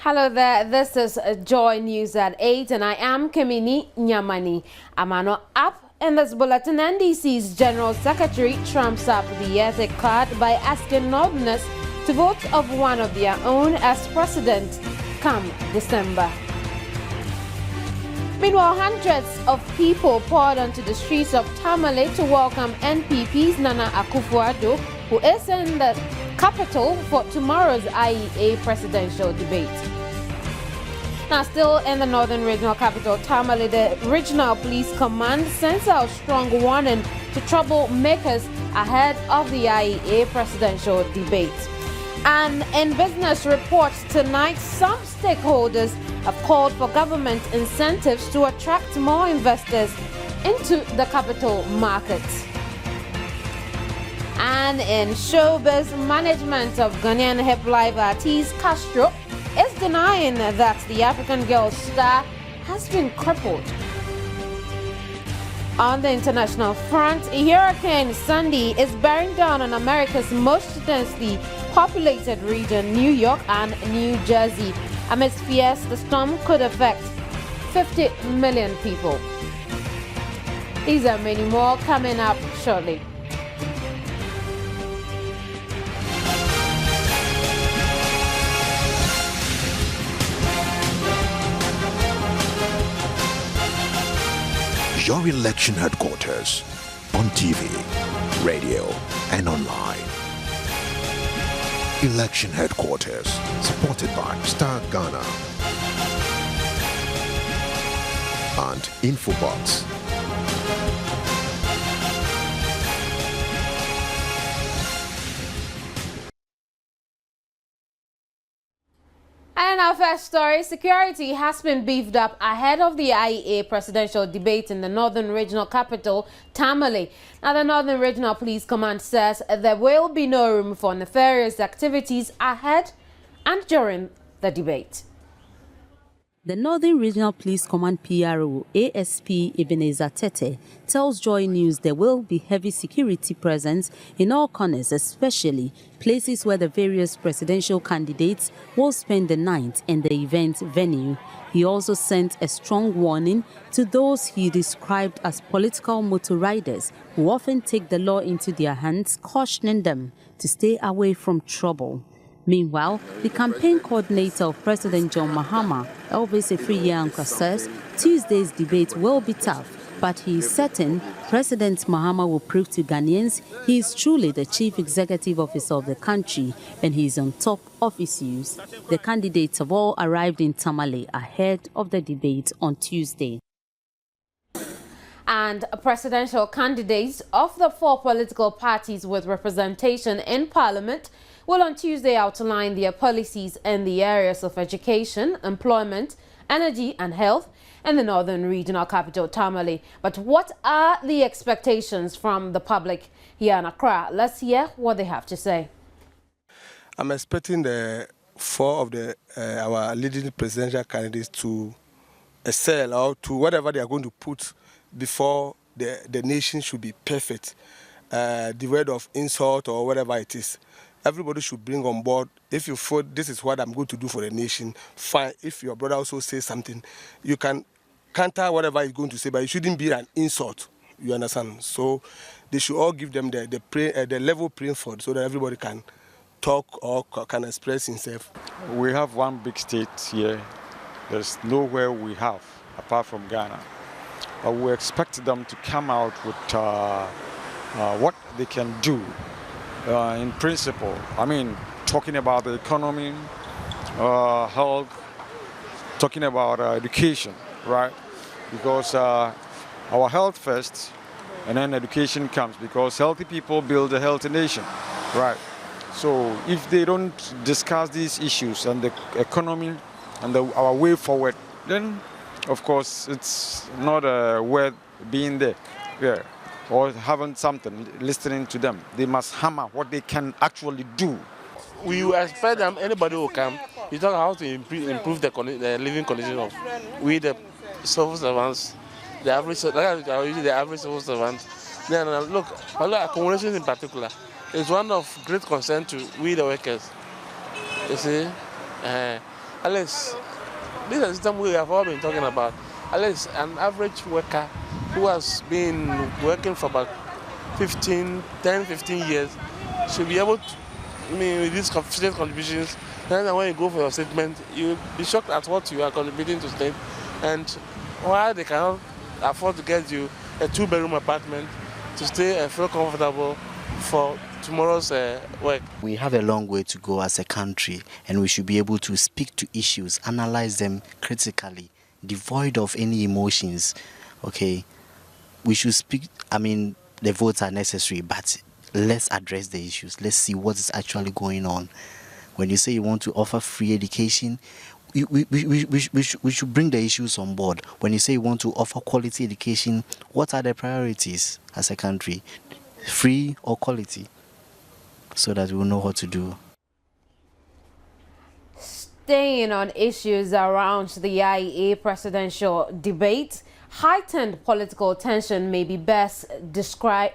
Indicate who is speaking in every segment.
Speaker 1: Hello there, this is Joy News at 8 and I am Kemini Nyamani. Amano up in this bulletin, NDC's General Secretary trumps up the ethic card by asking Northerners to vote of one of their own as president come December. Meanwhile, hundreds of people poured onto the streets of Tamale to welcome NPP's Nana Akufo-Addo, who is in the capital for tomorrow's IEA presidential debate. Now, still in the northern regional capital, Tamale, the regional police command sends out strong warning to troublemakers ahead of the IEA presidential debate. And in business reports tonight, some stakeholders have called for government incentives to attract more investors into the capital markets. And in showbiz, management of Ghanaian hip life artist Castro is denying that the African Girl star has been crippled. On the international front, Hurricane Sandy is bearing down on America's most densely populated region, New York and New Jersey. Amidst fears the storm could affect 50 million people. These and many more coming up shortly.
Speaker 2: Your election headquarters on TV, radio, and online. Election headquarters supported by Star Ghana and Infobox.
Speaker 1: And our first story, security has been beefed up ahead of the IEA presidential debate in the northern regional capital, Tamale. Now, the Northern Regional Police Command says there will be no room for nefarious activities ahead and during the debate.
Speaker 3: The Northern Regional Police Command PRO, ASP Ebenezer Tete, tells Joy News there will be heavy security presence in all corners, especially places where the various presidential candidates will spend the night in the event venue. He also sent a strong warning to those he described as political motor riders who often take the law into their hands, cautioning them to stay away from trouble. Meanwhile, the campaign coordinator of President John Mahama, Elvis Efriyanka, says Tuesday's debate will be tough, but he is certain President Mahama will prove to Ghanaians he is truly the chief executive officer of the country and he is on top of issues. The candidates have all arrived in Tamale ahead of the debate on Tuesday.
Speaker 1: And presidential candidates of the four political parties with representation in Parliament will on Tuesday outline their policies in the areas of education, employment, energy and health in the northern regional capital, Tamale. But what are the expectations from the public here in Accra? Let's hear what they have to say.
Speaker 4: I'm expecting the four of our leading presidential candidates to excel or to whatever they are going to put before the nation should be perfect. The word of insult or whatever it is. Everybody should bring on board. If you feel this is what I'm going to do for the nation, fine. If your brother also says something, you can counter whatever he's going to say, but it shouldn't be an insult. You understand? So they should all give them the level playing field so that everybody can talk or can express himself.
Speaker 5: We have one big state here. There's nowhere we have apart from Ghana. We expect them to come out with what they can do. In principle, I mean, talking about the economy, health, talking about education, right? Because our health first, and then education comes, because healthy people build a healthy nation, right? So if they don't discuss these issues and the economy and our way forward, then of course it's not worth being there. Yeah. Or having something, listening to them. They must hammer what they can actually do.
Speaker 6: We expect them, anybody will come, you talk how to improve the living condition of we the civil servants, the average civil servant. Then look, accommodation in particular is one of great concern to we the workers. You see, at least, this is a system we have all been talking about. At least an average worker who has been working for about 10, 15 years should be able to, with these sufficient contributions, then when you go for your statement, you'll be shocked at what you are contributing to state and why they cannot afford to get you a 2-bedroom apartment to stay and feel comfortable for tomorrow's work.
Speaker 7: We have a long way to go as a country, and we should be able to speak to issues, analyze them critically, devoid of any emotions. Okay, we should speak. The votes are necessary, but let's address the issues. Let's see what is actually going on. When you say you want to offer free education, we should bring the issues on board. When you say you want to offer quality education, what are the priorities as a country? Free or quality? So that we'll know what to do.
Speaker 1: Staying on issues around the IEA presidential debate, heightened political tension may best describe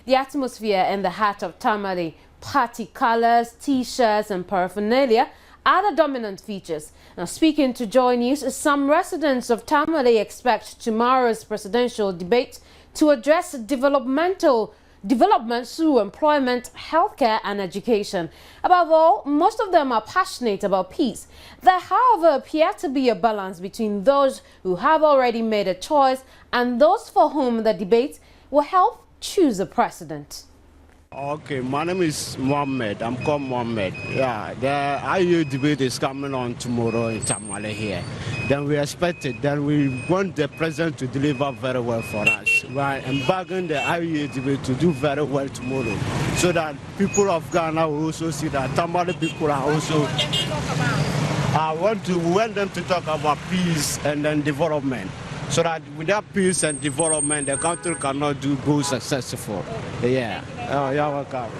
Speaker 1: the atmosphere in the heart of Tamale. Party colors, T-shirts and paraphernalia are the dominant features. Now, speaking to Joy News, some residents of Tamale expect tomorrow's presidential debate to address developments through employment, healthcare and education. Above all, most of them are passionate about peace. There, however, appears to be a balance between those who have already made a choice and those for whom the debate will help choose a president.
Speaker 8: Okay, my name is Mohammed. I'm called Mohammed. Yeah, the IU debate is coming on tomorrow in Tamale here. Then we expect it. Then we want the president to deliver very well for us. We are embarking the IU debate to do very well tomorrow, so that people of Ghana will also see that Tamale people are also. We want them to talk about peace and then development, so that without peace and development, the country cannot go successful. Yeah. Oh, you're welcome.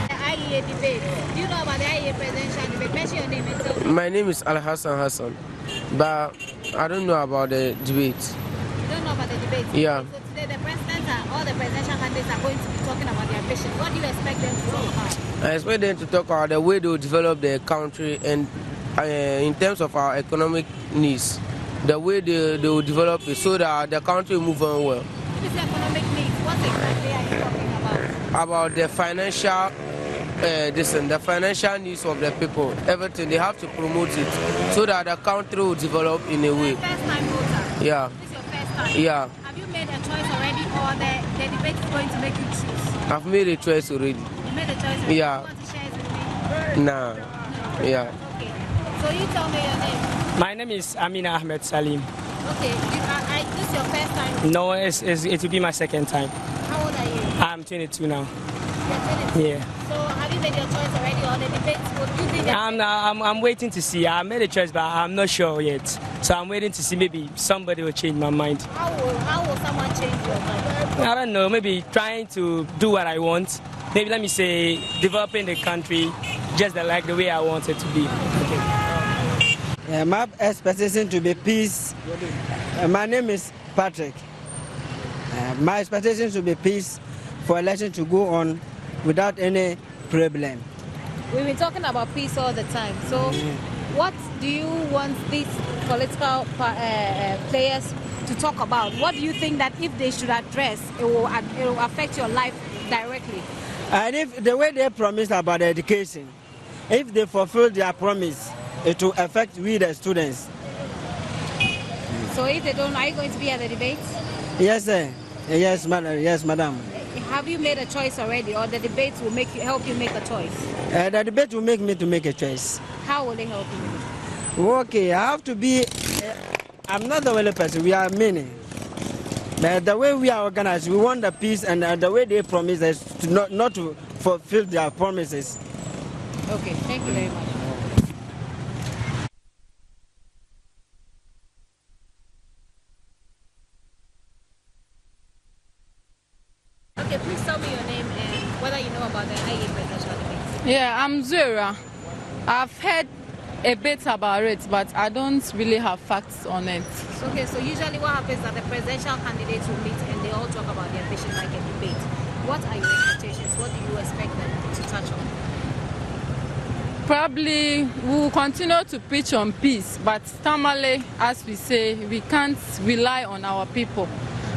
Speaker 9: The IEA debate. Do you know about the IEA presidential debate? Mention your name and tell me.
Speaker 10: My name is Al Hassan, but I don't know about the debate.
Speaker 9: You don't know about the debate?
Speaker 10: Yeah.
Speaker 9: So today the president all the presidential candidates are going to be talking about their vision. What do you expect them to talk about?
Speaker 10: I expect them to talk about the way they will develop the country and in terms of our economic needs, the way they will develop it so that the country will move on well.
Speaker 9: What is the economic needs? What exactly are you talking about?
Speaker 10: About the financial, the financial needs of the people, everything. They have to promote it so that the country will develop in a way.
Speaker 9: First time voter?
Speaker 10: Yeah.
Speaker 9: This is your first time?
Speaker 10: Yeah.
Speaker 9: Have you made a choice already, or the debate is going to make you choose?
Speaker 10: I've made a choice already.
Speaker 9: You made a choice already?
Speaker 10: Yeah.
Speaker 9: You want to share it with me?
Speaker 10: Nah. Yeah.
Speaker 9: Okay. So you tell me your name.
Speaker 11: My name is Amina Ahmed Salim.
Speaker 9: Okay. This is your first time?
Speaker 11: No, it will be my second time.
Speaker 9: How old are you?
Speaker 11: I'm 22 now.
Speaker 9: You're 22?
Speaker 11: Yeah.
Speaker 9: So have you made your choice already, or the debate? What do you think?
Speaker 11: I'm waiting to see. I made a choice, but I'm not sure yet. So I'm waiting to see. Maybe somebody will change my mind.
Speaker 9: How will someone change your mind?
Speaker 11: I don't know. Maybe trying to do what I want. Maybe let me say developing the country just like the way I want it to be. Okay.
Speaker 12: My expectation to be peace. My name is Patrick. My expectation to be peace for election to go on without any problem.
Speaker 9: We've been talking about peace all the time. So what do you want these political players to talk about? What do you think that if they should address, it will affect your life directly?
Speaker 12: And if the way they promised about education, if they fulfill their promise, it will affect we the students.
Speaker 9: So if they don't, are you going to be at the debate?
Speaker 12: Yes, sir. Yes, madam. Yes, madam.
Speaker 9: Have you made a choice already, or the debate will help you make a choice?
Speaker 12: The debate will make me to make a choice.
Speaker 9: How will it help you?
Speaker 12: Okay, I have to be. I'm not the only person. We are many. But the way we are organized, we want the peace, and the way they promise us to not to fulfill their promises.
Speaker 9: Okay, thank you very much. Okay, please tell me your name and whether you know about the IEA presidential debate.
Speaker 13: Yeah, I'm Zura. I've heard a bit about it, but I don't really have facts on it.
Speaker 9: Okay, so usually what happens is that the presidential candidates will meet and they all talk about their vision like a debate. What are your expectations? What do you expect them to touch on?
Speaker 13: Probably we will continue to preach on peace, but Tamale, as we say, we can't rely on our people.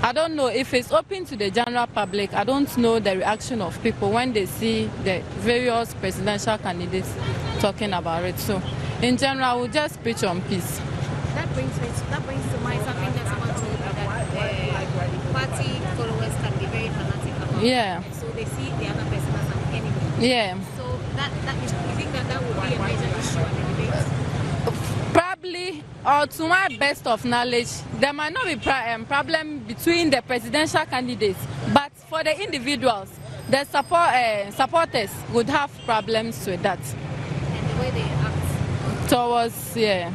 Speaker 13: I don't know if it's open to the general public. I don't know the reaction of people when they see the various presidential candidates talking about it. So, in general, we'll just preach on peace.
Speaker 9: That brings to mind something that someone told me, that party followers can be very fanatic about.
Speaker 13: Yeah.
Speaker 9: So they see the other person as an enemy.
Speaker 13: Yeah.
Speaker 9: So you think that would be a major issue in the debate?
Speaker 13: Probably, or to my best of knowledge, there might not be problem between the presidential candidates, but for the individuals, the supporters would have problems with that.
Speaker 9: And the way they act?
Speaker 13: Towards, yeah.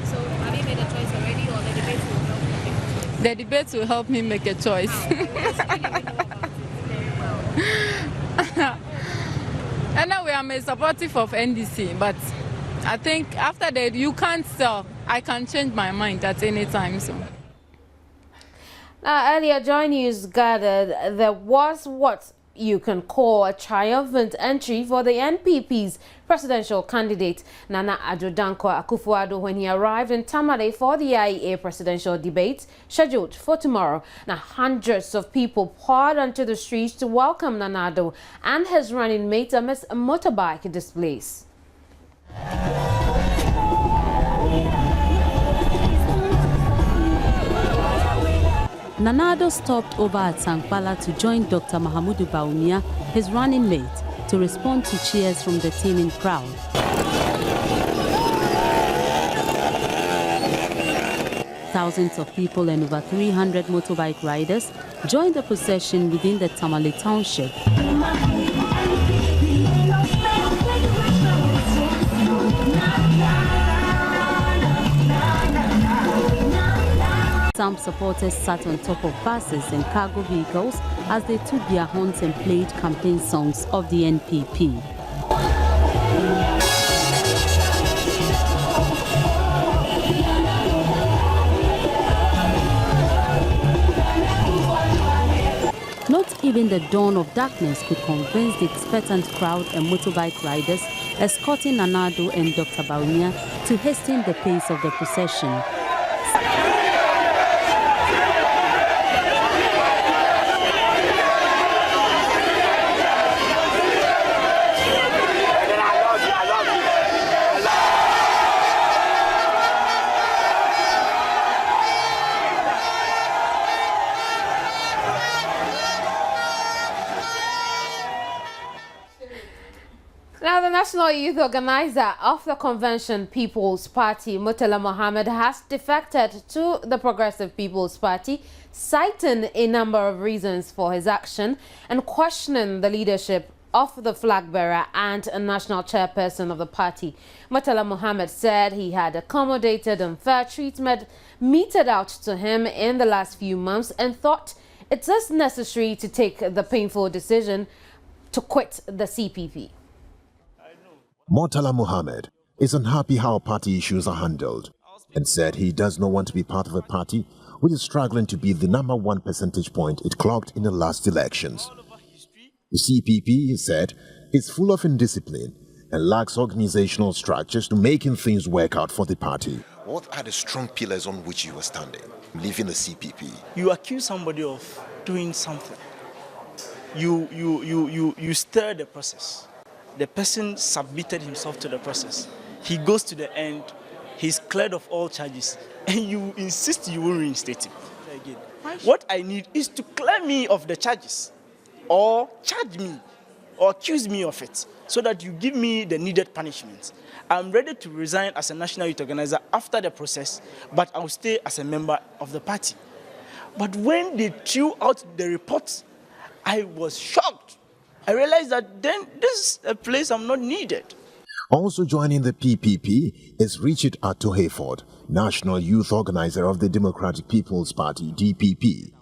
Speaker 9: So have you made a choice already, or the debate will help you make a choice?
Speaker 13: The debate will help me make a choice. Anyway, I'm a supportive of NDC, but I think after that, you can't tell. I can change my mind at any time. So.
Speaker 1: Now, earlier, Joy News gathered there was what you can call a triumphant entry for the NPP's presidential candidate, Nana Addo Akufo-Addo, when he arrived in Tamale for the IEA presidential debate scheduled for tomorrow. Now, hundreds of people poured onto the streets to welcome Nana Addo and his running mate amidst motorbike displays.
Speaker 3: Nana Addo stopped over at Sankpala to join Dr. Mahamudu Bawumia, his running mate, to respond to cheers from the teeming crowd. Thousands of people and over 300 motorbike riders joined the procession within the Tamale township. Some supporters sat on top of buses and cargo vehicles as they took their horns and played campaign songs of the NPP. Not even the dawn of darkness could convince the expectant crowd and motorbike riders escorting Nana Addo and Dr. Bawumia to hasten the pace of the procession.
Speaker 1: Now, the National Youth Organizer of the Convention People's Party, Murtala Mohammed, has defected to the Progressive People's Party, citing a number of reasons for his action and questioning the leadership of the flag bearer and a national chairperson of the party. Murtala Mohammed said he had accommodated unfair treatment meted out to him in the last few months and thought it is necessary to take the painful decision to quit the CPP.
Speaker 14: Murtala Mohammed is unhappy how party issues are handled and said he does not want to be part of a party which is struggling to beat the #1 percentage point it clocked in the last elections. The CPP, he said, is full of indiscipline and lacks organizational structures to making things work out for the party.
Speaker 2: What are the strong pillars on which you are standing, leaving the CPP?
Speaker 15: You accuse somebody of doing something. You stir the process. The person submitted himself to the process. He goes to the end, he's cleared of all charges, and you insist you will reinstate him. Again. What I need is to clear me of the charges, or charge me, or accuse me of it, so that you give me the needed punishment. I'm ready to resign as a national youth organizer after the process, but I'll stay as a member of the party. But when they threw out the report, I was shocked. I realized that then this is a place I'm not needed.
Speaker 14: Also joining the PPP is Richard Atto Hayford, National Youth Organizer of the Democratic People's Party, DPP.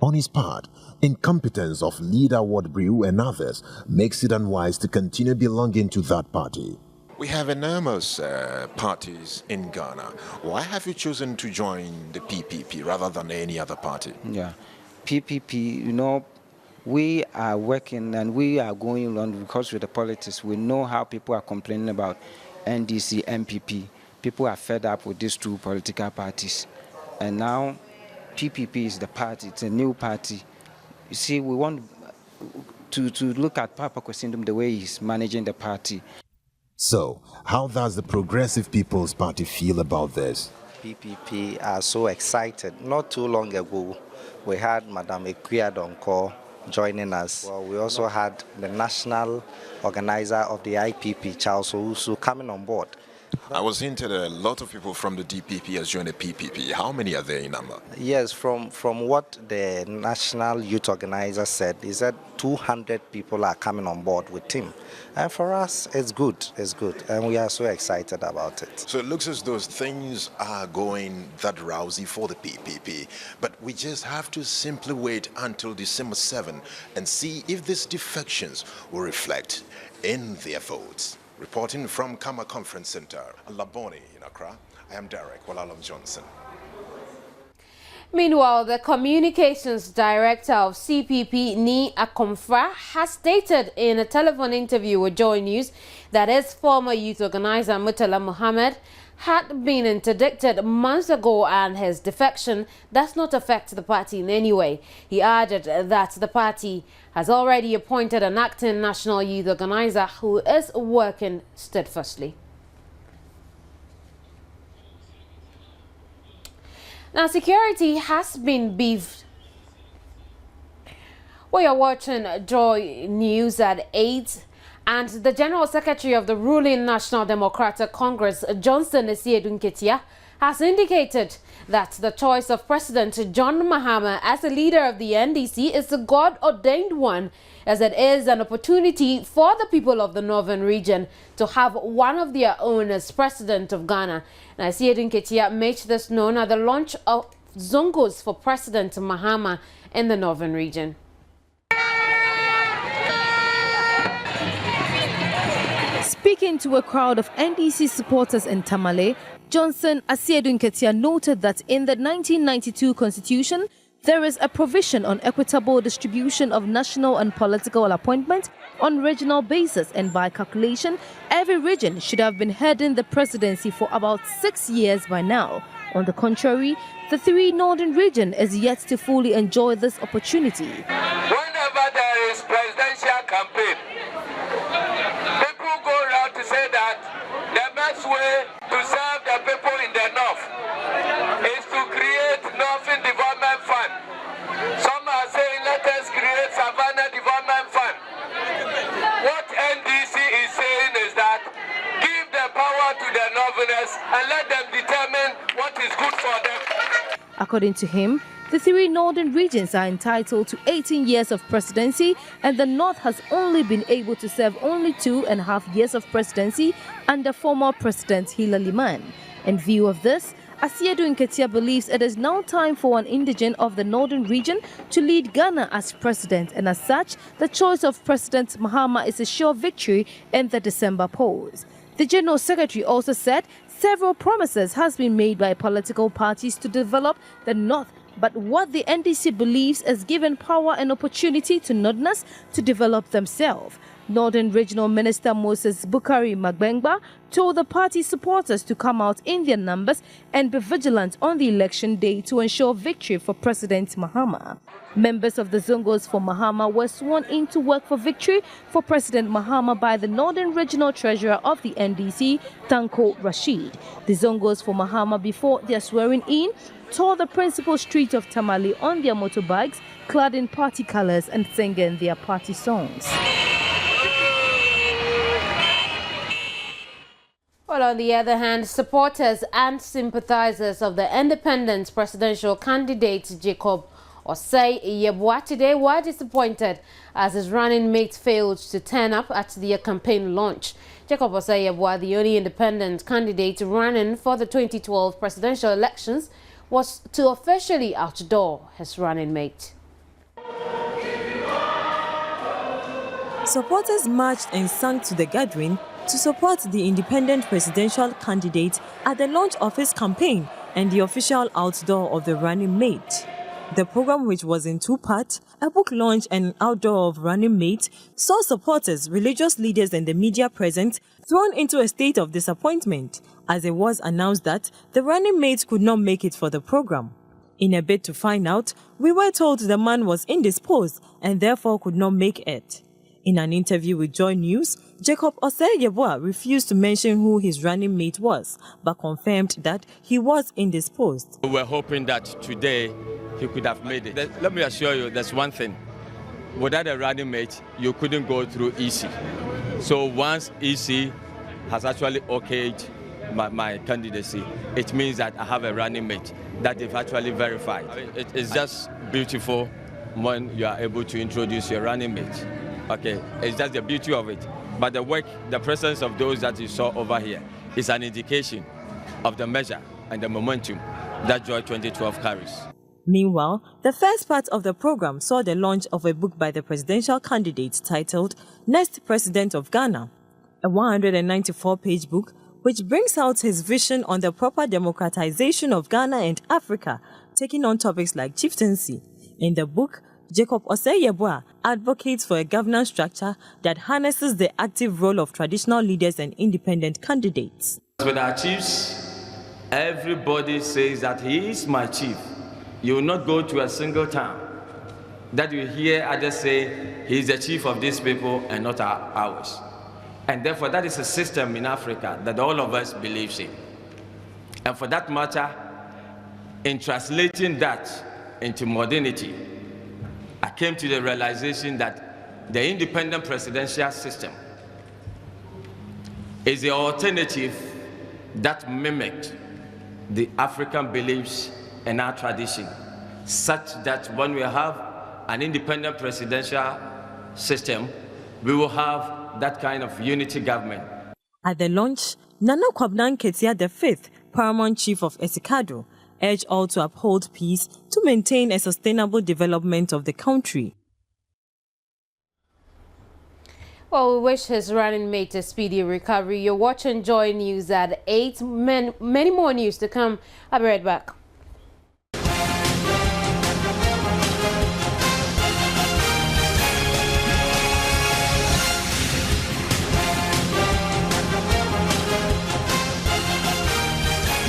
Speaker 14: On his part, incompetence of leader Ward Brew and others makes it unwise to continue belonging to that party.
Speaker 2: We have enormous parties in Ghana. Why have you chosen to join the PPP rather than any other party?
Speaker 16: Yeah, PPP, we are working and we are going on because with the politics, we know how people are complaining about NDC, MPP. People are fed up with these two political parties. And now PPP is the party, it's a new party. You see, we want to look at Papa Kwesindum the way he's managing the party.
Speaker 14: So, how does the Progressive People's Party feel about this?
Speaker 17: PPP are so excited. Not too long ago, we had Madam Nketia joining us. Well, we also had the national organizer of the IPP, Charles Owusu, coming on board.
Speaker 14: I was hinted a lot of people from the DPP has joined the PPP. How many are there in number?
Speaker 17: Yes, from what the national youth organizer said, he said 200 people are coming on board with him. And for us, it's good, and we are so excited about it.
Speaker 14: So it looks as though things are going that rousy for the PPP, but we just have to simply wait until December 7 and see if these defections will reflect in their votes. Reporting from Kama Conference Center, Laboni in Accra, I am Derek Walalam Johnson.
Speaker 1: Meanwhile, the communications director of CPP, Ni Akomfra, has stated in a telephone interview with Joy News that his former youth organizer, Murtala Muhammad, had been interdicted months ago and his defection does not affect the party in any way. He added that the party has already appointed an acting national youth organizer who is working steadfastly. Now, security has been beefed. We are watching Joy News at 8. And the General Secretary of the ruling National Democratic Congress, Asiedu Nketia, has indicated that the choice of President John Mahama as a leader of the NDC is a God-ordained one, as it is an opportunity for the people of the northern region to have one of their own as President of Ghana. Now, Asiedu Nketia made this known at the launch of Zongos for President Mahama in the northern region.
Speaker 18: Speaking to a crowd of NDC supporters in Tamale, Johnson Asiedu Nketia noted that in the 1992 Constitution, there is a provision on equitable distribution of national and political appointments on regional basis, and by calculation, every region should have been heading the presidency for about 6 years by now. On the contrary, the three northern region is yet to fully enjoy this opportunity.
Speaker 19: Whenever there is presidential campaign, people go around to say that the best way to serve the people in the north is to create Northern Development Fund. Some are saying let us create Savannah Development Fund. What NDC is saying is that give the power to the northerners and let them determine what is good for them.
Speaker 18: According to him, the three northern regions are entitled to 18 years of presidency, and the north has only been able to serve only 2.5 years of presidency under former President Hilary Liman. In view of this, Asiedu Nketia believes it is now time for an indigene of the northern region to lead Ghana as president, and as such, the choice of President Mahama is a sure victory in the December polls. The General Secretary also said several promises has been made by political parties to develop the north, but what the NDC believes is given power and opportunity to northerners to develop themselves. Northern Regional Minister Moses Bukari Magbengba told the party supporters to come out in their numbers and be vigilant on the election day to ensure victory for President Mahama. Members of the Zongos for Mahama were sworn in to work for victory for President Mahama by the Northern Regional Treasurer of the NDC, Tanko Rashid. The Zongos for Mahama, before their swearing in, toured the principal street of Tamale on their motorbikes, clad in party colors and singing their party songs.
Speaker 1: Well, on the other hand, supporters and sympathizers of the independent presidential candidate Jacob Osei Yeboah today were disappointed as his running mate failed to turn up at their campaign launch. Jacob Osei Yeboah, the only independent candidate running for the 2012 presidential elections, was to officially outdoor his running mate.
Speaker 20: Supporters marched and sang to the gathering to support the independent presidential candidate at the launch of his campaign and the official outdoor of the running mate. The program, which was in 2 parts, a book launch and an outdoor of running mates, saw supporters, religious leaders and the media present thrown into a state of disappointment as it was announced that the running mates could not make it for the program. In a bid to find out, we were told the man was indisposed and therefore could not make it. In an interview with Joy News, Jacob Osei-Yeboah refused to mention who his running mate was, but confirmed that he was indisposed.
Speaker 21: We were hoping that today he could have made it. Let me assure you, there's one thing. Without a running mate, you couldn't go through EC. So once EC has actually okayed my candidacy, it means that I have a running mate that they've actually verified. It's just beautiful when you are able to introduce your running mate. Okay, it's just the beauty of it. But the work, the presence of those that you saw over here is an indication of the measure and the momentum that Joy 2012 carries.
Speaker 20: Meanwhile, the first part of the program saw the launch of a book by the presidential candidate titled Next President of Ghana, a 194-page book which brings out his vision on the proper democratization of Ghana and Africa, taking on topics like chieftaincy. In the book, Jacob Osei-Yeboah advocates for a governance structure that harnesses the active role of traditional leaders and independent candidates.
Speaker 21: With our chiefs, everybody says that he is my chief. You will not go to a single town that you hear others say he is the chief of these people and not ours. And therefore that is a system in Africa that all of us believe in. And for that matter, in translating that into modernity, I came to the realization that the independent presidential system is the alternative that mimicked the African beliefs and our tradition, such that when we have an independent presidential system, we will have that kind of unity government.
Speaker 20: At the launch, Nana Nketia the Fifth, Paramount Chief of Asiedu, urged all to uphold peace to maintain a sustainable development of the country.
Speaker 1: Well, we wish his running mate a speedy recovery. You're watching Joy News at 8. Many more news to come. I'll be right back.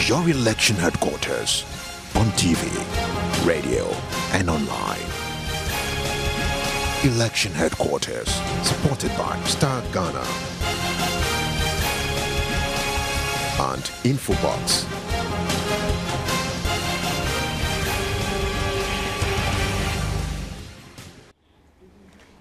Speaker 2: Your election headquarters on TV, radio, and online. Election headquarters, supported by Star Ghana and Infobox.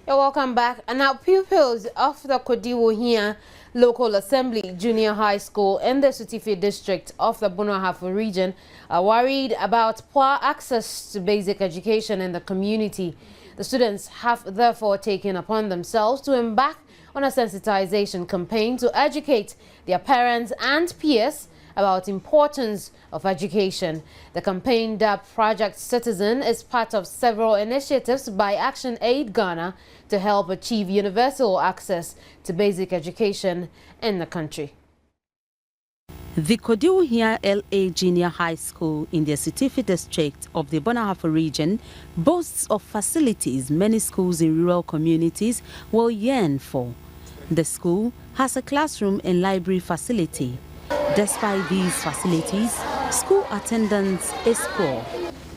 Speaker 1: You're welcome back. And now pupils of the Kodiwohia Local Assembly Junior High School in the Sutifi district of the Bunahafo region are worried about poor access to basic education in the community. The students have therefore taken upon themselves to embark on a sensitization campaign to educate their parents and peers about the importance of education. The campaign, dubbed Project Citizen, is part of several initiatives by Action Aid Ghana to help achieve universal access to basic education in the country.
Speaker 3: The Kodiwohia LA Junior High School in the Sutifi district of the Bunahafo region boasts of facilities many schools in rural communities will yearn for. The school has a classroom and library facility. Despite these facilities, school attendance is poor.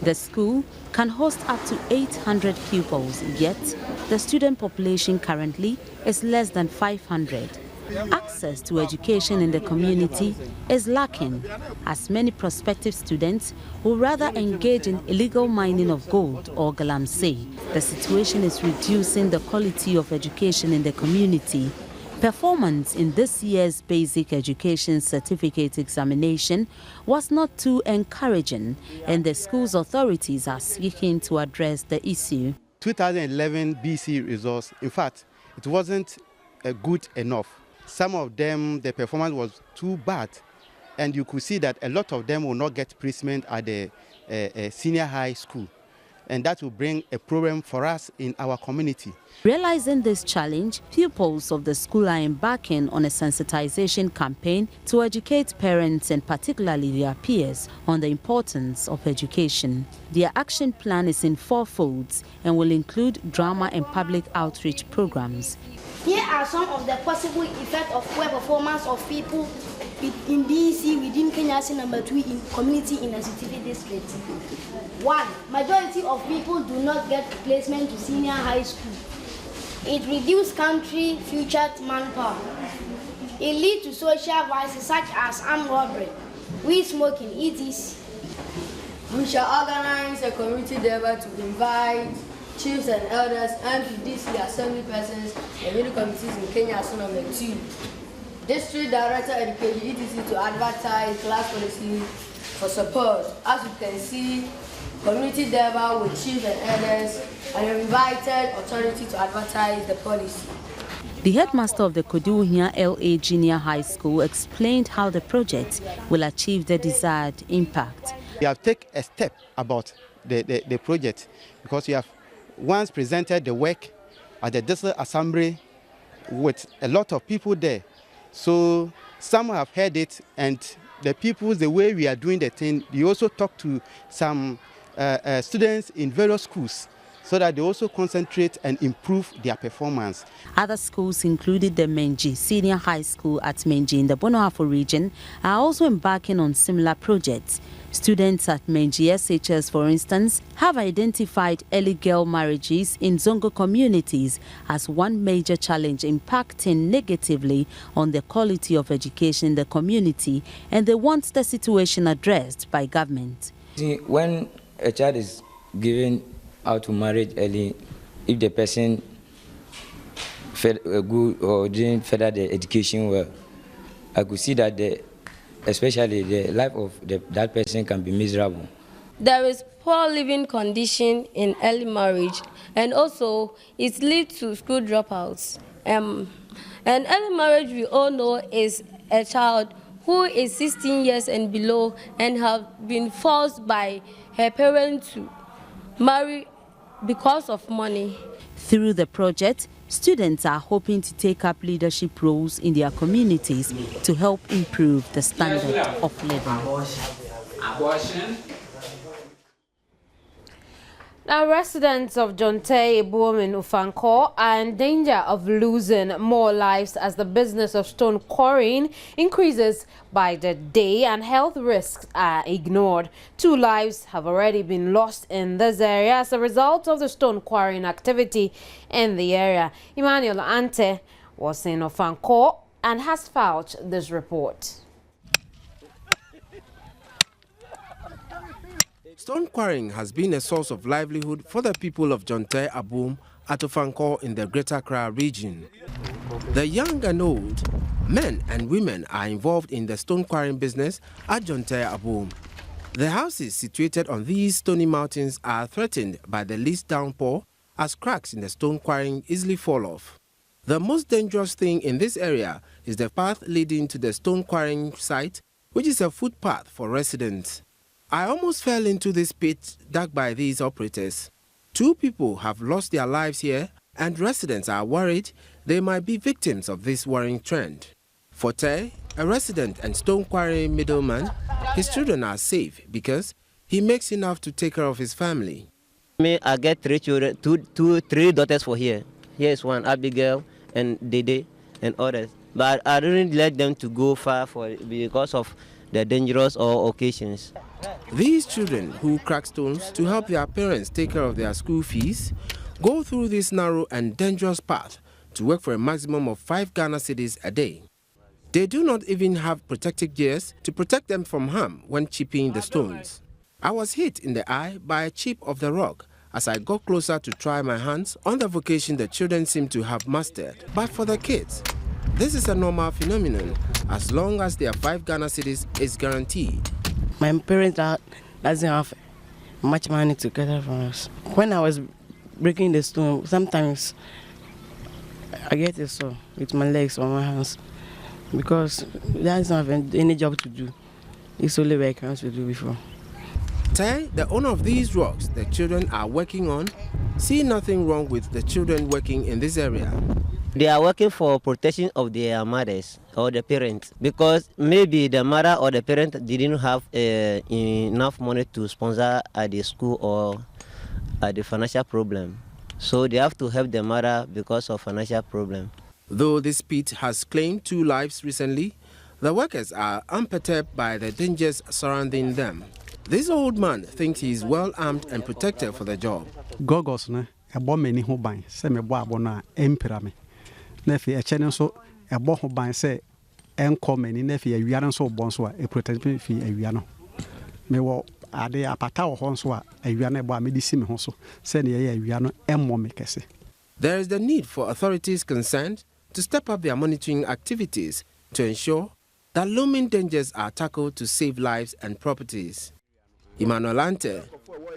Speaker 3: The school can host up to 800 pupils, yet the student population currently is less than 500. Access to education in the community is lacking, as many prospective students would rather engage in illegal mining of gold or galamsey. The situation is reducing the quality of education in the community. Performance in this year's Basic Education Certificate examination was not too encouraging, and the school's authorities are seeking to address the issue.
Speaker 22: 2011 BC results, in fact, it wasn't good enough. Some of them, the performance was too bad, and you could see that a lot of them will not get placement at the senior high school. and that will bring a problem for us in our community.
Speaker 3: Realizing this challenge, pupils of the school are embarking on a sensitization campaign to educate parents and particularly their peers on the importance of education. Their action plan is in 4 folds and will include drama and public outreach programs.
Speaker 4: Here are some of the possible effects of poor performance of people in BEC within Kenya's number 2 in community in Asiedu district. 1. Majority of people do not get placement to senior high school. It reduces country future manpower. It leads to social vices such as armed robbery, weed smoking, etc.
Speaker 5: We shall organize a community endeavor to invite chiefs and elders, MPDC, assembly persons, and unit committees in Kenya as number 2. District Director Education, etc. to advertise class policy for support. As you can see, community endeavor with chiefs and elders and an invited authority to advertise the policy.
Speaker 3: The headmaster of the Koduhia LA Junior High School explained how the project will achieve the desired impact.
Speaker 22: We have taken a step about the project because we have once presented the work at the district assembly with a lot of people there. So some have heard it, and the people, the way we are doing the thing, we also talk to some students in various schools so that they also concentrate and improve their performance.
Speaker 3: Other schools, including the Menji Senior High School at Menji in the Bonoafo region, are also embarking on similar projects. Students at Menji SHS, for instance, have identified early girl marriages in Zongo communities as one major challenge impacting negatively on the quality of education in the community, and they want the situation addressed by government.
Speaker 23: When a child is given out to marriage early, if the person good or didn't further the education well, I could see that especially the life of that person can be miserable.
Speaker 5: There is poor living condition in early marriage, and also it leads to school dropouts. And early marriage, we all know, is a child who is 16 years and below and have been forced by her parents to marry because of money.
Speaker 3: Through the project, students are hoping to take up leadership roles in their communities to help improve the standard of living.
Speaker 24: Abortion.
Speaker 1: Now, residents of Jonte, Boom in Ufanko are in danger of losing more lives as the business of stone quarrying increases by the day and health risks are ignored. 2 lives have already been lost in this area as a result of the stone quarrying activity in the area. Emmanuel Ante was in Ufanko and has filed this report.
Speaker 25: Stone quarrying has been a source of livelihood for the people of Jonte Abum at Ufanko in the Greater Accra region. The young and old, men and women are involved in the stone quarrying business at Jonte Abum. The houses situated on these stony mountains are threatened by the least downpour as cracks in the stone quarrying easily fall off. The most dangerous thing in this area is the path leading to the stone quarrying site, which is a footpath for residents. I almost fell into this pit dug by these operators. 2 people have lost their lives here, and residents are worried they might be victims of this worrying trend. For Tay, a resident and stone quarrying middleman, his children are safe because he makes enough to take care of his family.
Speaker 26: Me, I get 3 children, 3 daughters for here. Here is one, Abigail and Dede and others. But I didn't let them to go far because of the dangerous occasions.
Speaker 25: These children who crack stones to help their parents take care of their school fees go through this narrow and dangerous path to work for a maximum of 5 Ghana cedis a day. They do not even have protective gears to protect them from harm when chipping the stones. I was hit in the eye by a chip of the rock as I got closer to try my hands on the vocation the children seem to have mastered. But for the kids, this is a normal phenomenon as long as their 5 Ghana cedis is guaranteed.
Speaker 27: My parents doesn't have much money to gather for us. When I was breaking the stone, sometimes I get a sore with my legs or my hands because there is not any job to do. It's only work I used to do before.
Speaker 25: Jonte, the owner of these rocks the children are working on, see nothing wrong with the children working in this area.
Speaker 26: They are working for protection of their mothers or the parents, because maybe the mother or the parent didn't have enough money to sponsor at the school or at the financial problem. So they have to help the mother because of financial problem.
Speaker 25: Though this pit has claimed 2 lives recently, the workers are unperturbed by the dangers surrounding them. This old man thinks he is well armed and protected for the job.
Speaker 6: Gogos ne ebo meni ho ban se me bo abona empira me. Na fi e chene so ebo ho ban se enko meni na fi awia no so bo so a e protect me fi awia no. Me wo ade apata wo ho so a awia no ebo a me di si me ho so se ne ye awia no emmo me kese.
Speaker 25: There is the need for authorities concerned to step up their monitoring activities to ensure that looming dangers are tackled to save lives and properties. Emmanuel Ante,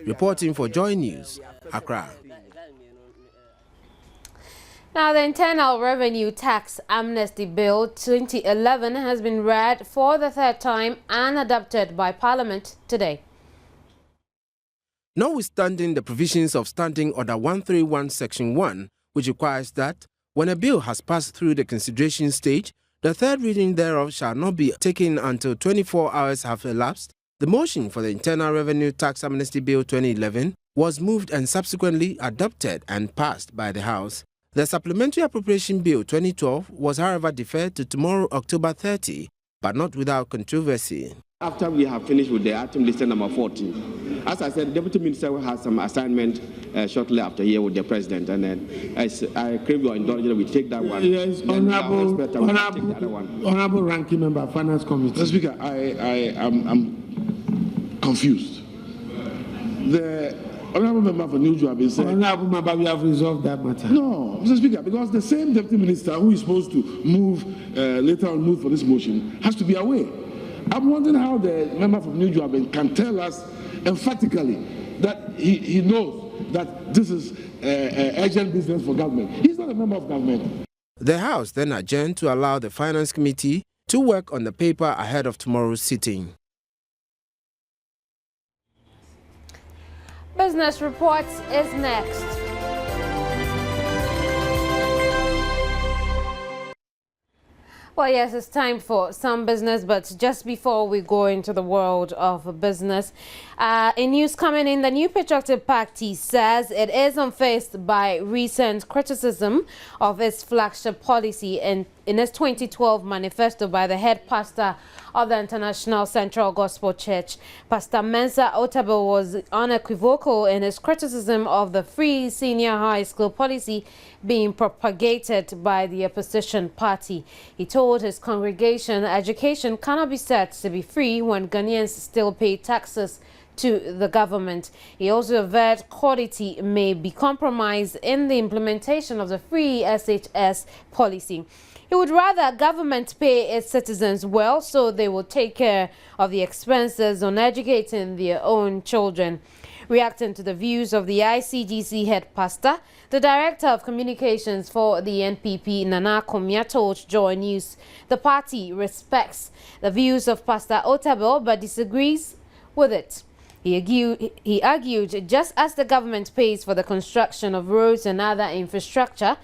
Speaker 25: reporting for Joy News, Accra.
Speaker 1: Now, the Internal Revenue Tax Amnesty Bill 2011 has been read for the 3rd time and adopted by Parliament today.
Speaker 25: Notwithstanding the provisions of Standing Order 131 Section 1, which requires that when a bill has passed through the consideration stage, the 3rd reading thereof shall not be taken until 24 hours have elapsed, the motion for the Internal Revenue Tax Amnesty Bill 2011 was moved and subsequently adopted and passed by the House. The Supplementary Appropriation Bill 2012 was, however, deferred to tomorrow, October 30, but not without controversy.
Speaker 7: After we have finished with the item listed number 14, as I said, the Deputy Minister will have some assignment shortly after here with the President, and then as I crave your indulgence, we take that one.
Speaker 8: Yes, Honorable Ranking Member, Finance Committee.
Speaker 7: Mr. Speaker, I'm confused. The Honorable Member for New Job is saying...
Speaker 8: Honorable Member, we have resolved that matter.
Speaker 7: No, Mr. Speaker, because the same Deputy Minister who is supposed to move, later on move for this motion, has to be away. I'm wondering how the member from New Job can tell us emphatically that he knows that this is urgent business for government. He's not a member of government.
Speaker 25: The House then adjourned to allow the Finance Committee to work on the paper ahead of tomorrow's sitting.
Speaker 1: Business Reports is next. Well, yes, it's time for some business, but just before we go into the world of business, in news coming in, the New Patriotic Party says it is unfazed by recent criticism of its flagship policy in its 2012 manifesto by the head pastor of the International Central Gospel Church. Pastor Mensa Otabil was unequivocal in his criticism of the free senior high school policy being propagated by the opposition party. He told his congregation education cannot be said to be free when Ghanaians still pay taxes to the government. He also averred quality may be compromised in the implementation of the free SHS policy. He would rather government pay its citizens well so they will take care of the expenses on educating their own children. Reacting to the views of the ICGC head pastor, the Director of Communications for the NPP, Nana Komia, told Joy News the party respects the views of Pastor Otabil but disagrees with it. He argued just as the government pays for the construction of roads and other infrastructure,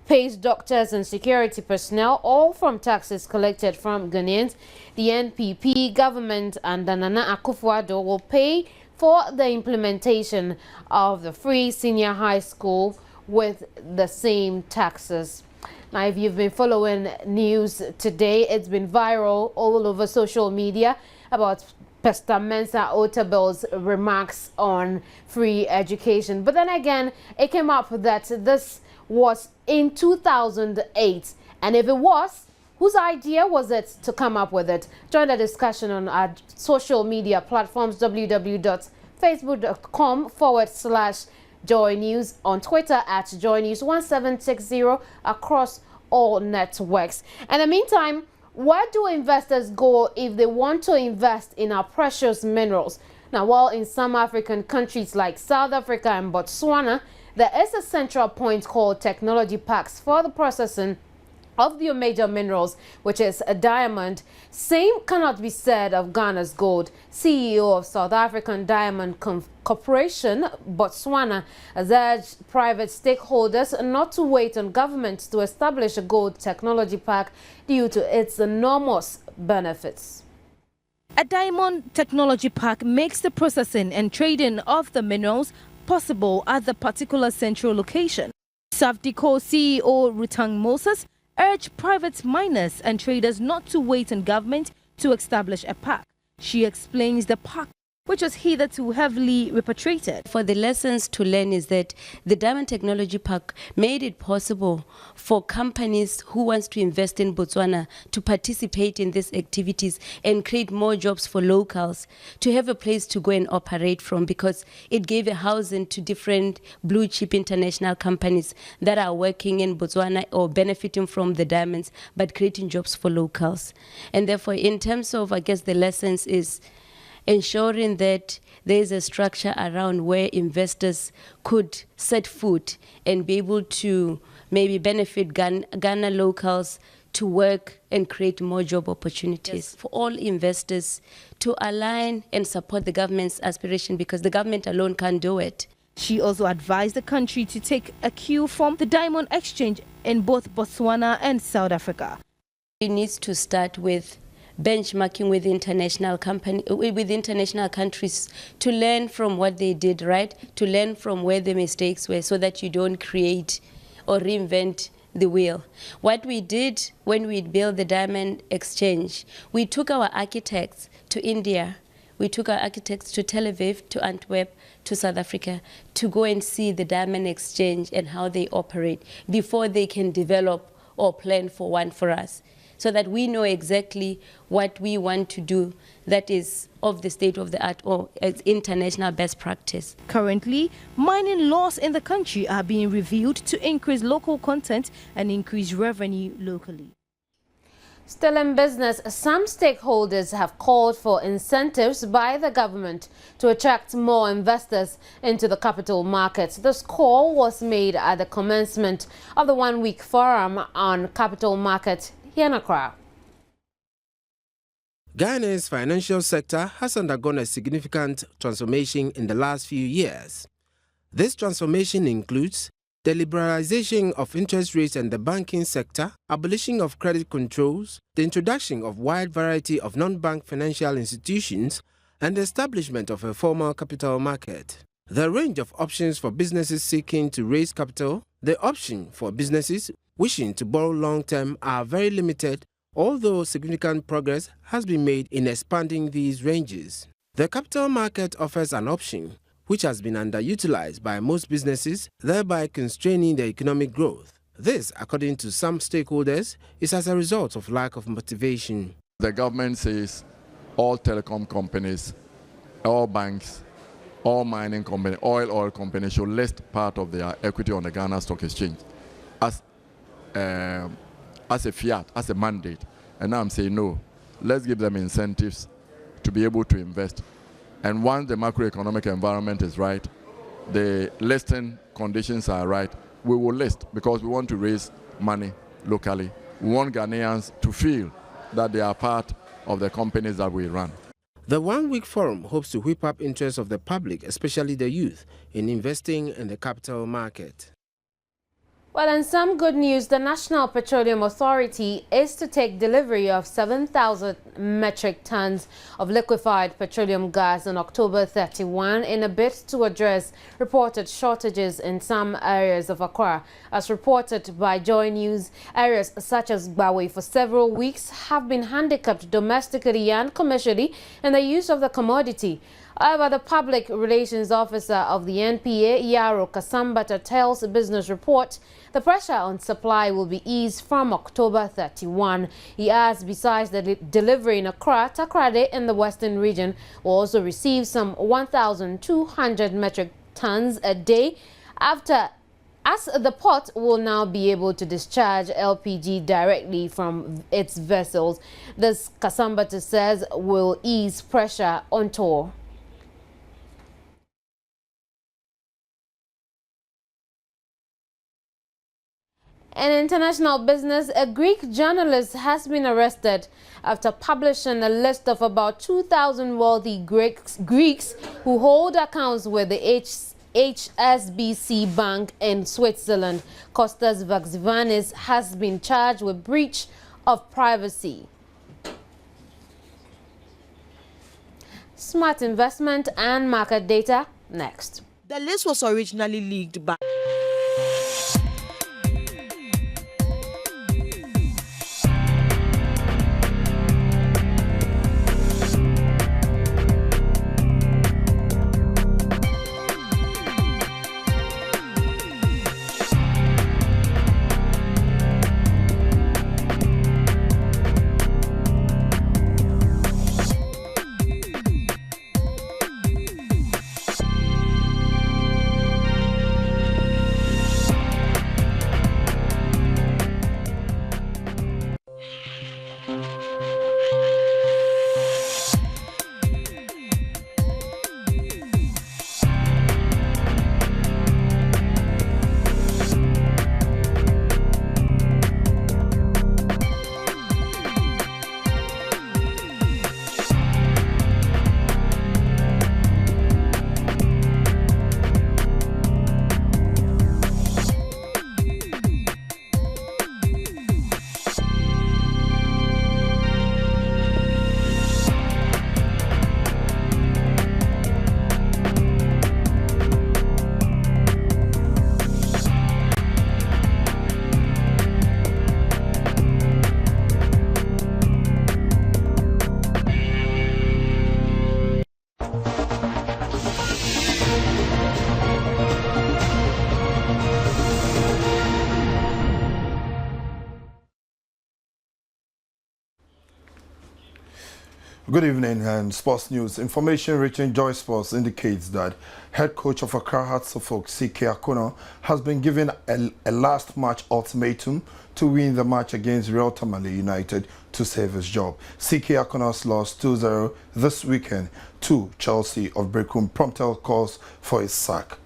Speaker 1: pays doctors and security personnel, all from taxes collected from Ghanaians, the NPP government and Nana Akufo-Addo will pay for the implementation of the free senior high school with the same taxes. Now, if you've been following news today, it's been viral all over social media about Pastor Mensa Otabil's remarks on free education. But then again, it came up that this was in 2008. And if it was, whose idea was it to come up with it? Join the discussion on our social media platforms, www.facebook.com/Joy News, on Twitter @Joy News 1760 across all networks. In the meantime, where do investors go if they want to invest in our precious minerals? Now, while in some African countries like South Africa and Botswana, there is a central point called technology parks for the processing of the major minerals, which is a diamond. Same cannot be said of Ghana's gold. CEO of South African Diamond Corporation, Botswana, has urged private stakeholders not to wait on government to establish a gold technology park due to its enormous benefits.
Speaker 18: A diamond technology park makes the processing and trading of the minerals possible at the particular central location. Safdeco CEO Rutang Moses urged private miners and traders not to wait on government to establish a park. She explains the park, which was hitherto heavily repatriated.
Speaker 9: For the lessons to learn is that the Diamond Technology Park made it possible for companies who wants to invest in Botswana to participate in these activities and create more jobs for locals, to have a place to go and operate from, because it gave a housing to different blue chip international companies that are working in Botswana or benefiting from the diamonds, but creating jobs for locals. And therefore, in terms of, I guess, the lessons is ensuring that there is a structure around where investors could set foot and be able to maybe benefit Ghana locals to work and create more job opportunities. For all investors to align and support the government's aspiration, because the government alone can't do it.
Speaker 18: She also advised the country to take a cue from the diamond exchange in both Botswana and South Africa.
Speaker 9: It needs to start with benchmarking with international countries to learn from what they did right, to learn from where the mistakes were, so that you don't create or reinvent the wheel. What we did when we built the diamond exchange, we took our architects to India, we took our architects to Tel Aviv, to Antwerp, to South Africa, to go and see the diamond exchange and how they operate before they can develop or plan for one for us, so that we know exactly what we want to do that is of the state of the art or as international best practice.
Speaker 18: Currently, mining laws in the country are being reviewed to increase local content and increase revenue locally.
Speaker 1: Still in business, some stakeholders have called for incentives by the government to attract more investors into the capital markets. This call was made at the commencement of the one-week forum on capital market here in Accra.
Speaker 25: Ghana's financial sector has undergone a significant transformation in the last few years. This transformation includes the liberalization of interest rates in the banking sector, abolition of credit controls, the introduction of wide variety of non-bank financial institutions, and the establishment of a formal capital market. The range of options for businesses seeking to raise capital, the option for businesses wishing to borrow long-term are very limited, although significant progress has been made in expanding these ranges. The capital market offers an option which has been underutilized by most businesses, thereby constraining the economic growth. This, according to some stakeholders, is as a result of lack of motivation.
Speaker 10: The government says all telecom companies, all banks, all mining companies, oil companies should list part of their equity on the Ghana Stock Exchange as a fiat, as a mandate. And now I'm saying no, let's give them incentives to be able to invest. And once the macroeconomic environment is right, the listing conditions are right, we will list, because we want to raise money locally. We want Ghanaians to feel that they are part of the companies that we run.
Speaker 25: The one-week forum hopes to whip up interest of the public, especially the youth, in investing in the capital market.
Speaker 1: Well, in some good news, the National Petroleum Authority is to take delivery of 7,000 metric tons of liquefied petroleum gas on October 31 in a bid to address reported shortages in some areas of Accra. As reported by Joy News, areas such as Bawe for several weeks have been handicapped domestically and commercially in the use of the commodity. However, the Public Relations Officer of the NPA, Yaro Kasambata, tells Business Report the pressure on supply will be eased from October 31. He adds, besides the delivery in Accra, Takrade in the Western region will also receive some 1,200 metric tons a day as the port will now be able to discharge LPG directly from its vessels. This, Kasambata says, will ease pressure on toll. In international business, a Greek journalist has been arrested after publishing a list of about 2,000 wealthy Greeks who hold accounts with the HSBC Bank in Switzerland. Kostas Vaxivanis has been charged with breach of privacy. Smart investment and market data next.
Speaker 11: The list was originally leaked by
Speaker 12: Good evening and sports news. Information reaching Joy Sports indicates that head coach of Accra Hearts of Oak, CK Akuno, has been given a last match ultimatum to win the match against Real Tamale United to save his job. CK Akuno's lost 2-0 this weekend to Chelsea of Brekum prompted calls for his sack.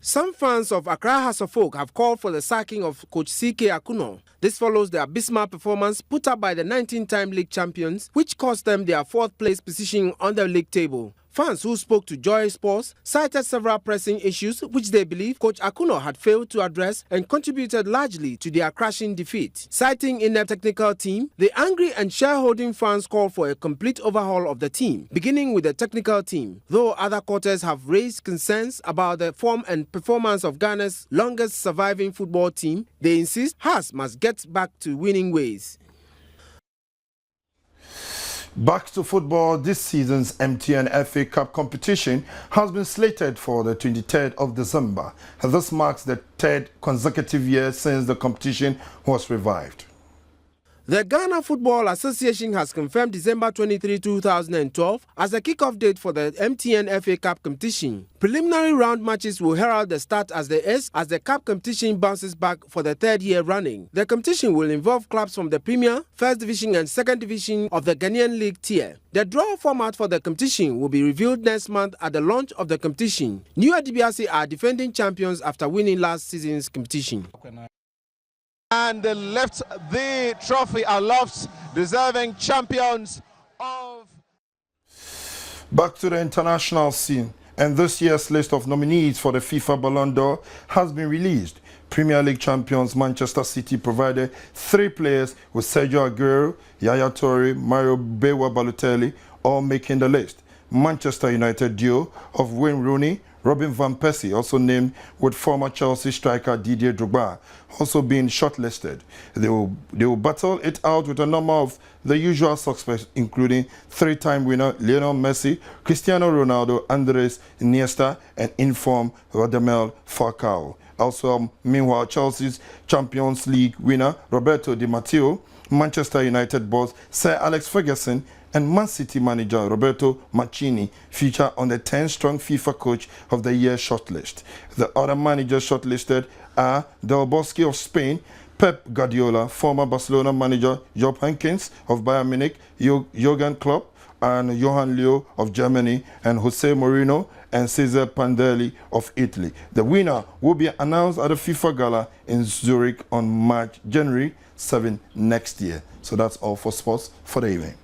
Speaker 25: Some fans of Accra House of Folk have called for the sacking of coach CK Akuno. This follows the abysmal performance put up by the 19-time league champions, which cost them their fourth-place position on the league table. Fans who spoke to Joy Sports cited several pressing issues which they believe Coach Akuno had failed to address and contributed largely to their crushing defeat. Citing inept technical team, the angry and shareholding fans called for a complete overhaul of the team, beginning with the technical team. Though other quarters have raised concerns about the form and performance of Ghana's longest surviving football team, they insist Hearts must get back to winning ways.
Speaker 12: Back to football, this season's MTN FA Cup competition has been slated for the 23rd of December. This marks the third consecutive year since the competition was revived.
Speaker 25: The Ghana Football Association has confirmed December 23, 2012 as the kickoff date for the MTN FA Cup competition. Preliminary round matches will herald the start as the cup competition bounces back for the third year running. The competition will involve clubs from the Premier, First Division and Second Division of the Ghanaian League tier. The draw format for the competition will be revealed next month at the launch of the competition. New DBRC are defending champions after winning last season's competition.
Speaker 13: And they left the trophy aloft, deserving champions of...
Speaker 12: Back to the international scene, and this year's list of nominees for the FIFA Ballon d'Or has been released. Premier League champions Manchester City provided 3 players with Sergio Aguero, Yaya Toure, Mario Bewa Balotelli all making the list. Manchester United duo of Wayne Rooney, Robin van Persie also named, with former Chelsea striker Didier Drogba also being shortlisted. They will battle it out with a number of the usual suspects, including 3-time winner Lionel Messi, Cristiano Ronaldo, Andres Iniesta, and informed Radamel Falcao. Also, meanwhile, Chelsea's Champions League winner Roberto Di Matteo, Manchester United boss Sir Alex Ferguson, and Man City manager Roberto Mancini feature on the 10-strong FIFA Coach of the Year shortlist. The other managers shortlisted are Del Bosque of Spain, Pep Guardiola, former Barcelona manager Job Heynckes of Bayern Munich, Jurgen Klopp and Johan Leo of Germany, and Jose Mourinho and Cesar Pandelli of Italy. The winner will be announced at the FIFA Gala in Zurich on January 7 next year. So that's all for sports for the evening.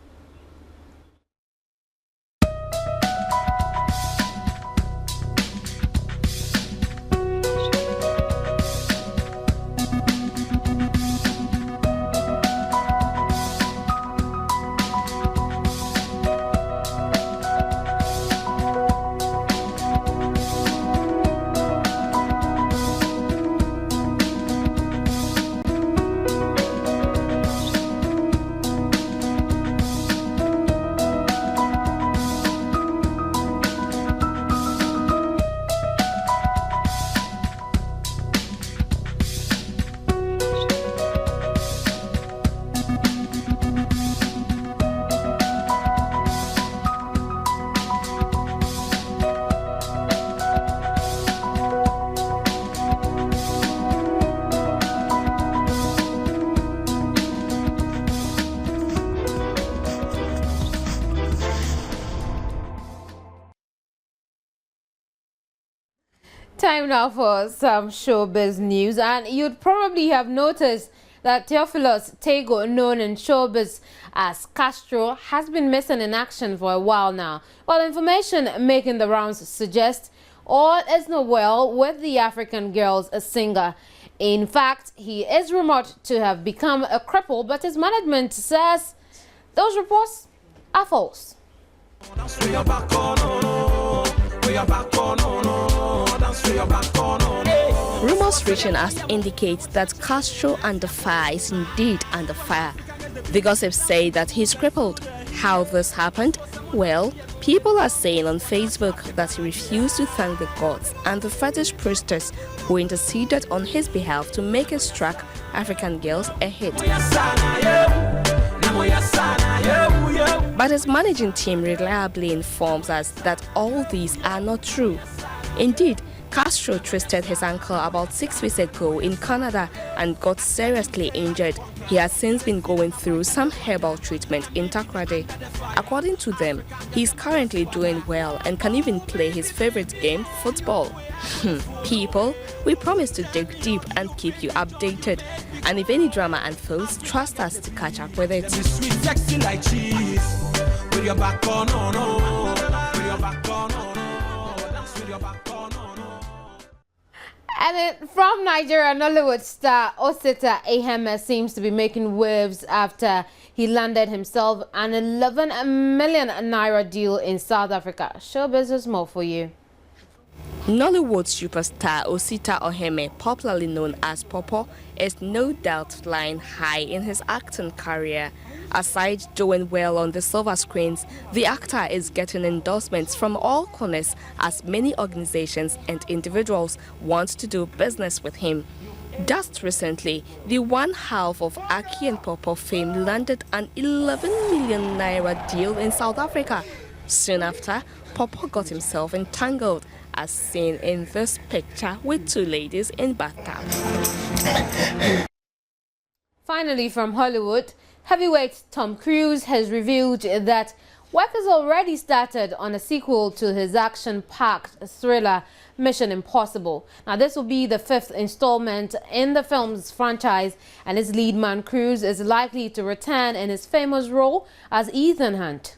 Speaker 1: Time now for some showbiz news, and you'd probably have noticed that Theophilus Tego, known in showbiz as Castro, has been missing in action for a while now. Well, information making the rounds suggests all is not well with the African girls singer. In fact, he is rumored to have become a cripple, but his management says those reports are false.
Speaker 18: Rumors reaching us indicate that Castro under fire is indeed under fire. The gossips say that he's crippled. How this happened? Well, people are saying on Facebook that he refused to thank the gods and the fetish priestess who interceded on his behalf to make his track African Girls a hit. But his managing team reliably informs us that all these are not true. Indeed, Castro twisted his ankle about 6 weeks ago in Canada and got seriously injured. He has since been going through some herbal treatment in Takoradi. According to them, he is currently doing well and can even play his favorite game, football. People, we promise to dig deep and keep you updated. And if any drama unfolds, trust us to catch up with it.
Speaker 1: And from Nigeria, Nollywood star Osita Eheme seems to be making waves after he landed himself an 11 million naira deal in South Africa. Showbiz is more for you.
Speaker 18: Nollywood superstar Osita Eheme, popularly known as Popo, is no doubt flying high in his acting career. Aside doing well on the silver screens, the actor is getting endorsements from all corners as many organizations and individuals want to do business with him. Just recently, the one half of Aki and Popo fame landed an 11 million naira deal in South Africa. Soon after, Popo got himself entangled, as seen in this picture with two ladies in bathtub.
Speaker 1: Finally, from Hollywood, heavyweight Tom Cruise has revealed that work has already started on a sequel to his action-packed thriller Mission Impossible. Now, this will be the 5th installment in the film's franchise, and its lead man Cruise is likely to return in his famous role as Ethan Hunt.